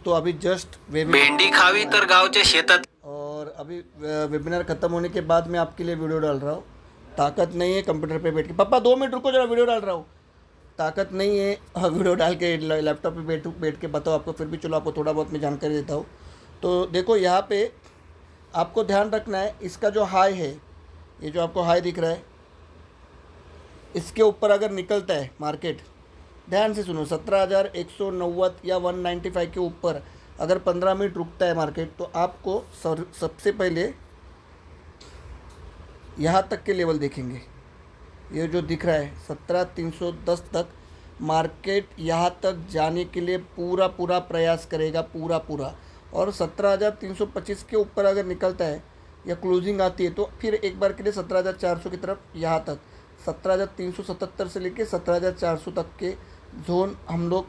तो अभी जस्ट भेंडी खावी तर गावच्या शेतात और अभी वेबिनार ख़त्म होने के बाद मैं आपके लिए वीडियो डाल रहा हूँ। ताकत नहीं है कंप्यूटर पे बैठ के, पापा 2 मिनट रुको जरा, वीडियो डाल रहा हूँ। ताकत नहीं है वीडियो डाल के लैपटॉप पे बैठ बैठ के बताओ आपको, फिर भी चलो आपको थोड़ा बहुत मैं जानकारी देता हूँ। तो देखो यहाँ पे आपको ध्यान रखना है, इसका जो हाई है, ये जो आपको हाई दिख रहा है, इसके ऊपर अगर निकलता है मार्केट, ध्यान से सुनो, 17,190 या 195 के ऊपर अगर 15 मिनट रुकता है मार्केट, तो आपको सबसे पहले यहाँ तक के लेवल देखेंगे। ये जो दिख रहा है 17,310 तक, मार्केट यहाँ तक जाने के लिए पूरा पूरा प्रयास करेगा, पूरा पूरा। और 17,325 के ऊपर अगर निकलता है या क्लोजिंग आती है, तो फिर एक बार के लिए 17,400 की तरफ, यहाँ तक 17,377 से लेके 17,400 तक के जोन हम लोग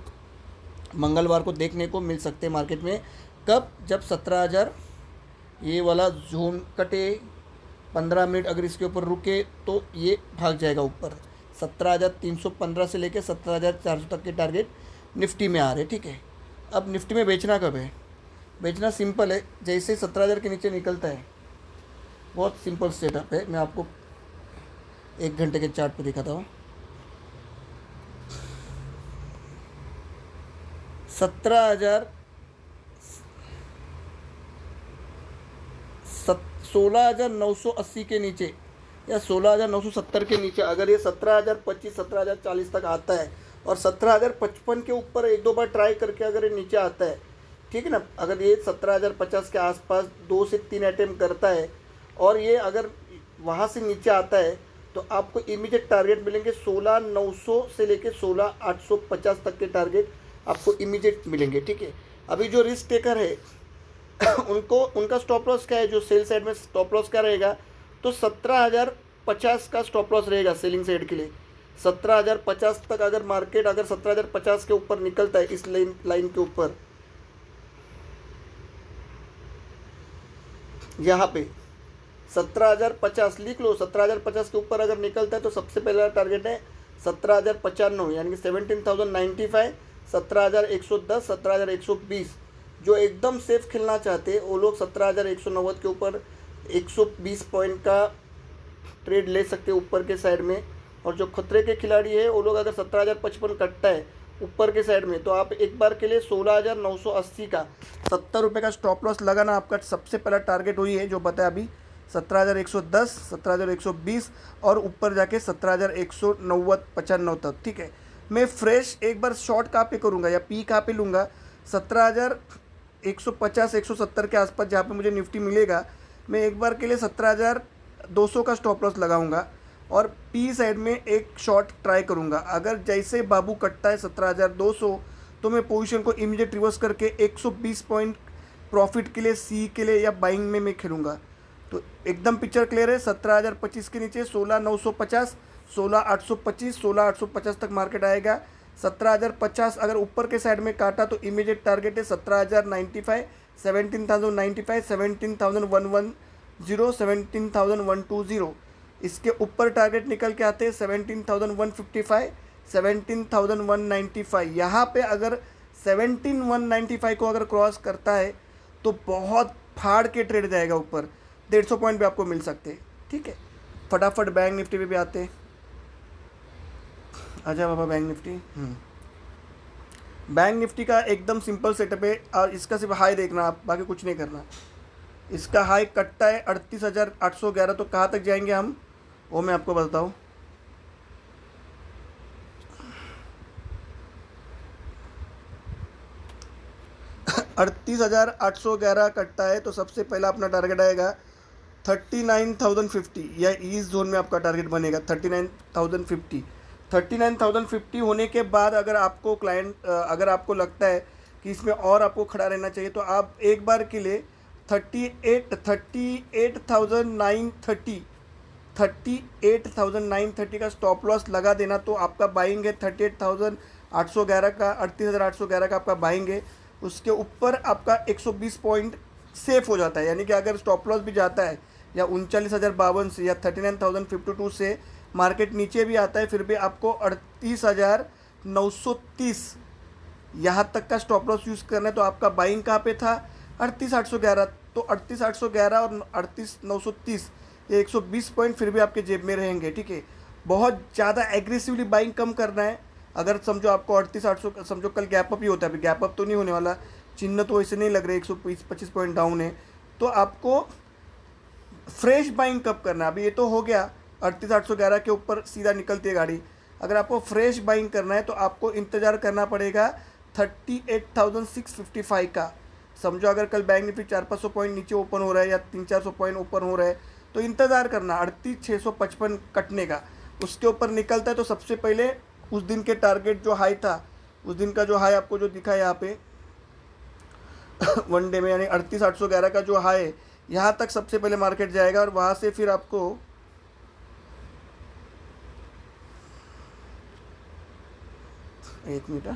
मंगलवार को देखने को मिल सकते हैं मार्केट में। कब? जब 17,000 ये वाला जोन कटे, 15 मिनट अगर इसके ऊपर रुके तो ये भाग जाएगा ऊपर। 17,315 से लेके 17,400 तक के टारगेट निफ्टी में आ रहे, ठीक है। अब निफ्टी में बेचना कब है? बेचना सिंपल है, जैसे 17,000 के नीचे निकलता है, बहुत सिंपल सेटअप है। मैं आपको 1 घंटे के चार्ट पे दिखाता हूँ। 17,000 16,980 के नीचे या 16,970 के नीचे अगर ये 17,025 17,040 तक आता है, और 17,055 के ऊपर एक दो बार ट्राई करके अगर ये नीचे आता है, ठीक है ना, अगर ये 17,050 के आसपास 2 से 3 अटेम्प्ट करता है और ये अगर वहाँ से नीचे आता है, तो आपको इमीडिएट टारगेट मिलेंगे 16,900 से लेके 16,850 तक के टारगेट आपको इमीडिएट मिलेंगे, ठीक है। अभी जो रिस्क टेकर है उनको, उनका स्टॉप लॉस क्या है? जो सेल साइड में स्टॉप लॉस क्या रहेगा? तो 17,050 का स्टॉप लॉस रहेगा सेलिंग साइड के लिए। 17,050 तक अगर मार्केट अगर 17,050 के ऊपर निकलता है, इस लाइन के ऊपर, यहाँ पे 17,050 लिख लो, 17,050 के ऊपर अगर निकलता है तो सबसे पहला टारगेट है 17,095, यानी कि 17,095, 17,110, 17,120। जो एकदम सेफ खेलना चाहते हैं वो लोग 17,190 के ऊपर 120 पॉइंट का ट्रेड ले सकते हैं ऊपर के साइड में। और जो खतरे के खिलाड़ी है वो लोग अगर 17,055 कटता है ऊपर के साइड में, तो आप एक बार के लिए 16,980 का 70 रुपये का स्टॉप लॉस लगाना। आपका सबसे पहला टारगेट वही है जो बताया अभी, 17,110, 17,120 और ऊपर जाके 17,190 95 तक, ठीक है। मैं फ्रेश एक बार शॉर्ट कहाँ पे करूँगा या पी कहाँ पे लूँगा? 17,150 170 के आसपास जहाँ पे मुझे निफ्टी मिलेगा, मैं एक बार के लिए 17,200 का स्टॉप लॉस लगाऊंगा और पी साइड में एक शॉर्ट ट्राई करूंगा। अगर जैसे बाबू कटता है 17,200, तो मैं पोजीशन को इमीडिएट रिवर्स करके 120 पॉइंट प्रॉफिट के लिए सी के लिए या बाइंग में मैं खेलूँगा। तो एकदम पिक्चर क्लियर है। 17,025 के नीचे 16,950, 16,825, 16,850 तक मार्केट आएगा। 17,050 अगर ऊपर के साइड में काटा तो इमीडिएट टारगेट है 17,095, 17,095, 17,110, 17,120। इसके ऊपर टारगेट निकल के आते हैं 17,155, 17,195। यहाँ पे अगर 17,195 को अगर क्रॉस करता है तो बहुत फाड़ के ट्रेड जाएगा ऊपर, 150 पॉइंट भी आपको मिल सकते हैं, ठीक है। फटाफट बैंक निफ्टी पे भी आते हैं। अच्छा बाबा, बैंक निफ्टी, बैंक निफ्टी का एकदम सिंपल सेटअप है और इसका सिर्फ हाई देखना आप, बाकी कुछ नहीं करना। इसका हाई कटता है 38,811, तो कहाँ तक जाएंगे हम वो मैं आपको बताऊँ। अड़तीस 3811 कटता है तो सबसे पहला अपना टारगेट आएगा 39,050, या इस जोन में आपका टारगेट बनेगा 39,050। 39,050 होने के बाद अगर आपको अगर आपको लगता है कि इसमें और आपको खड़ा रहना चाहिए, तो आप एक बार के लिए 38,930 का स्टॉप लॉस लगा देना। तो आपका बाइंग है 38,811 का, 38,811 का आपका बाइंग है। उसके ऊपर आपका 120 पॉइंट सेफ हो जाता है, यानी कि अगर स्टॉप लॉस भी जाता है या 39,052 से या 39,052 से मार्केट नीचे भी आता है, फिर भी आपको 38,930 यहाँ तक का स्टॉप लॉस यूज़ करना है तो आपका बाइंग कहाँ पे था 38,811, तो 38,811 और 38,930, ये 120 पॉइंट फिर भी आपके जेब में रहेंगे। ठीक है, बहुत ज़्यादा एग्रेसिवली बाइंग कम करना है। अगर समझो आपको 38,800, समझो कल गैप अप ही होता है, अभी गैप अप तो नहीं होने वाला, चिन्ह तो ऐसे नहीं लग रहे, 125 पॉइंट डाउन है, तो आपको फ्रेश बाइंग कब करना है? अभी ये तो हो गया 38,811 के ऊपर सीधा निकलती है गाड़ी। अगर आपको फ्रेश बाइंग करना है तो आपको इंतज़ार करना पड़ेगा 38,655 का। समझो अगर कल बैंक निफ्टी 400-500 पॉइंट नीचे ओपन हो रहा है या 300-400 पॉइंट ओपन हो रहा है तो इंतज़ार करना 38,655 कटने का। उसके ऊपर निकलता है तो सबसे पहले उस दिन के टारगेट जो हाई था, उस दिन का जो हाई आपको जो दिखा है यहाँ पे वन डे में, यानी 38,811 का जो हाई है, यहाँ तक सबसे पहले मार्केट जाएगा और वहाँ से फिर आपको एक मिनट